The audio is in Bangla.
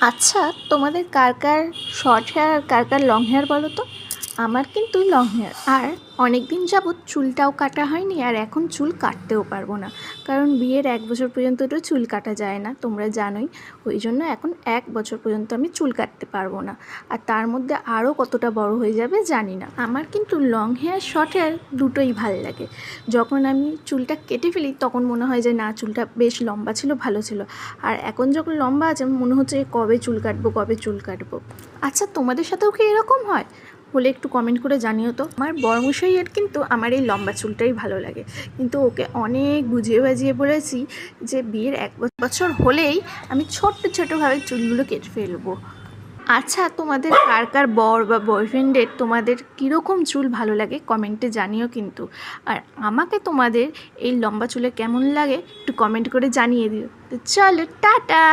আচ্ছা, তোমাদের কার কার শর্ট হেয়ার আর কার কার লং হেয়ার বলো তো? আমার কিন্তু লং হেয়ার, আর অনেক দিন যাবৎ চুলটাও কাটা হয়নি, আর এখন চুল কাটতেও পারবো না, কারণ বিয়ের 1 বছর পর্যন্ত তো চুল কাটা যায় না, তোমরা জানোই। ওই জন্য এখন 1 বছর পর্যন্ত আমি চুল কাটতে পারবো না, আর তার মধ্যে আরও কতটা বড় হয়ে যাবে জানি না। আমার কিন্তু লং হেয়ার শর্ট হেয়ার দুটোই ভাল লাগে। যখন আমি চুলটা কেটে ফেলি তখন মনে হয় যে না, চুলটা বেশ লম্বা ছিল, ভালো ছিল। আর এখন যখন লম্বা আছে মনে হচ্ছে কবে চুল কাটবো, কবে চুল কাটবো। আচ্ছা, তোমাদের সাথেও কি এরকম হয়? বলে একটু কমেন্ট করে জানিও তো। আমার বরমশাইয়ের কিন্তু আমার এই লম্বা চুলটাই ভালো লাগে, কিন্তু ওকে অনেক বুঝিয়ে বাজিয়ে বলেছি যে বিয়ের 1 বছর হলেই আমি ছোট্ট ছোটোভাবে চুলগুলো কেটে ফেলবো। আচ্ছা, তোমাদের কার কার বর বা বয়ফ্রেন্ডের তোমাদের কীরকম চুল ভালো লাগে কমেন্টে জানিও কিন্তু। আর আমাকে তোমাদের এই লম্বা চুলে কেমন লাগে একটু কমেন্ট করে জানিয়ে দিও। তো চলো, টাটা।